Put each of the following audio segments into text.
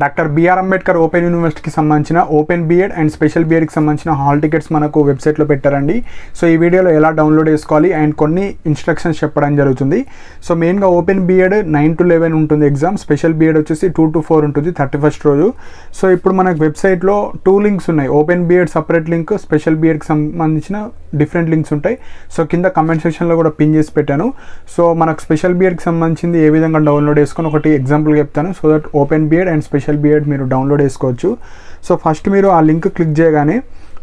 Doctor BR Ambedkar open యూనివర్సిటీకి సంబంధించిన open BEd and special బీఎడ్కి సంబంధించిన హాల్ టికెట్స్ మనకు వెబ్సైట్లో పెట్టారండి. సో ఈ వీడియోలో ఎలా డౌన్లోడ్ చేసుకోవాలి అండ్ కొన్ని ఇన్స్ట్రక్షన్స్ చెప్పడం జరుగుతుంది. సో మెయిన్గా ఓపెన్ బీఎడ్ 9 to 11 ఉంటుంది ఎగ్జామ్, స్పెషల్ బీఎడ్ వచ్చేసి 2 to 4 ఉంటుంది 31st రోజు. సో ఇప్పుడు మనకు వెబ్సైట్లో 2 లింక్స్ ఉన్నాయి. Open BEd separate link, special బీఎడ్కి సంబంధించిన డిఫరెంట్ లింక్స్ ఉంటాయి. సో కింద కమెంట్ సెక్షన్లో కూడా పిన్ చేసి పెట్టాను. సో మనకు స్పెషల్ బీఎడ్కి సంబంధించింది ఏ విధంగా డౌన్లోడ్ చేసుకొని ఒకటి ఎగ్జాంపుల్ చెప్తాను. So that open BEd and special BEd మీరు డౌన్లోడ్ చేసుకోవచ్చు. సో ఫస్ట్ మీరు ఆ లింక్ క్లిక్ చేయగానే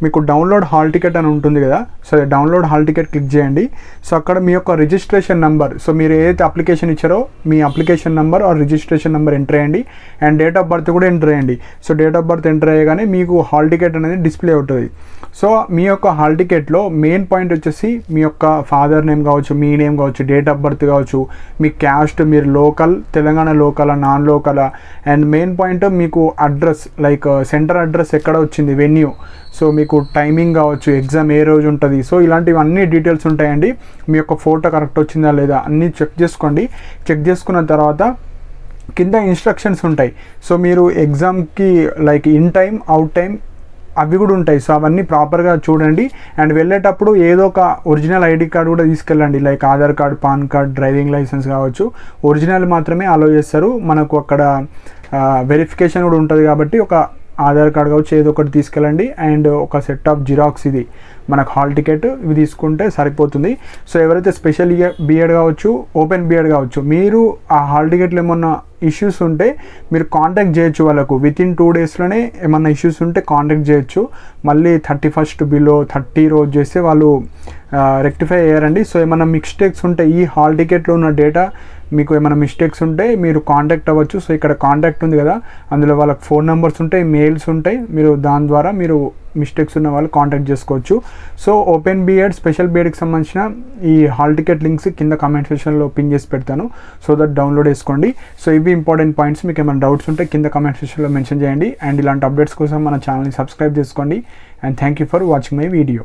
మీకు డౌన్లోడ్ హాల్ టికెట్ అని ఉంటుంది కదా. So download hall ticket click చేయండి. సో అక్కడ మీ యొక్క రిజిస్ట్రేషన్ నెంబర్, సో మీరు ఏదైతే అప్లికేషన్ ఇచ్చారో మీ application number or registration number enter చేయండి అండ్ డేట్ ఆఫ్ బర్త్ కూడా ఎంటర్ చేయండి. So date of birth enter అయ్యగానే మీకు హాల్ టికెట్ అనేది డిస్ప్లే అవుతుంది. సో మీ యొక్క హాల్ టికెట్లో మెయిన్ పాయింట్ వచ్చేసి మీ యొక్క ఫాదర్ నేమ్ కావచ్చు, మీ నేమ్ కావచ్చు, డేట్ ఆఫ్ బర్త్ కావచ్చు, మీ క్యాస్ట్, మీరు లోకల్, తెలంగాణ లోకలా, నాన్ లోకలా, అండ్ మెయిన్ పాయింట్ మీకు అడ్రస్, లైక్ సెంటర్ అడ్రస్ ఎక్కడ వచ్చింది, వెన్యూ, సో మీకు టైమింగ్ కావచ్చు, ఎగ్జామ్ ఏ రోజు ఉంటుంది. సో ఇలాంటివన్నీ డీటెయిల్స్ ఉంటాయండి. మీ యొక్క ఫోటో కరెక్ట్ వచ్చిందా లేదా అన్నీ చెక్ చేసుకోండి. చెక్ చేసుకున్న తర్వాత కింద ఇన్స్ట్రక్షన్స్ ఉంటాయి. సో మీరు ఎగ్జామ్కి like in time, out time అవి కూడా ఉంటాయి. సో అవన్నీ ప్రాపర్గా చూడండి. అండ్ వెళ్ళేటప్పుడు ఏదో ఒక ఒరిజినల్ ఐడి కార్డ్ కూడా తీసుకెళ్ళండి, like Aadhaar card, PAN card, driving licence కావచ్చు. ఒరిజినల్ మాత్రమే అలో చేస్తారు. మనకు అక్కడ వెరిఫికేషన్ కూడా ఉంటుంది కాబట్టి ఒక ఆధార్ కార్డ్ కావచ్చు ఏదో ఒకటి తీసుకెళ్ళండి. అండ్ ఒక సెట్ ఆఫ్ జిరాక్స్, ఇది మనకు హాల్ టికెట్, ఇవి తీసుకుంటే సరిపోతుంది. సో ఎవరైతే స్పెషల్ బీఎడ్ కావచ్చు, ఓపెన్ బీఎడ్ కావచ్చు, మీరు ఆ హాల్ టికెట్లో ఏమన్నా ఇష్యూస్ ఉంటే మీరు కాంటాక్ట్ చేయొచ్చు వాళ్ళకు. వితిన్ 2 daysలోనే ఏమన్నా ఇష్యూస్ ఉంటే కాంటాక్ట్ చేయొచ్చు. మళ్ళీ 31st బిలో 30 రోజు చేస్తే వాళ్ళు రెక్టిఫై అయ్యారండి. సో ఏమైనా మిస్టేక్స్ ఉంటే ఈ హాల్ టికెట్లో ఉన్న డేటా మీకు ఏమైనా మిస్టేక్స్ ఉంటే మీరు కాంటాక్ట్ అవ్వచ్చు. సో ఇక్కడ కాంటాక్ట్ ఉంది కదా, అందులో వాళ్ళకి ఫోన్ నెంబర్స్ ఉంటాయి, మెయిల్స్ ఉంటాయి. మీరు దాని ద్వారా మీరు మిస్టేక్స్ ఉన్న వాళ్ళు కాంటాక్ట్ చేసుకోవచ్చు. సో ఓపెన్ బీఎడ్, స్పెషల్ బీఎడ్కి సంబంధించిన ఈ హాల్ టికెట్ లింక్స్ కింద కామెంట్ సెక్షన్లో పిన్ చేసి పెడతాను. సో దట్ డౌన్లోడ్ చేసుకోండి. సో ఇవి ఇంపార్టెంట్ పాయింట్స్. మీకు ఏమైనా డౌట్స్ ఉంటే కింద కామెంట్ సెక్షన్లో మెన్షన్ చేయండి. అండ్ ఇలాంటి అప్డేట్స్ కోసం మన ఛానల్ని సబ్స్క్రైబ్ చేసుకోండి. And thank you for watching my video.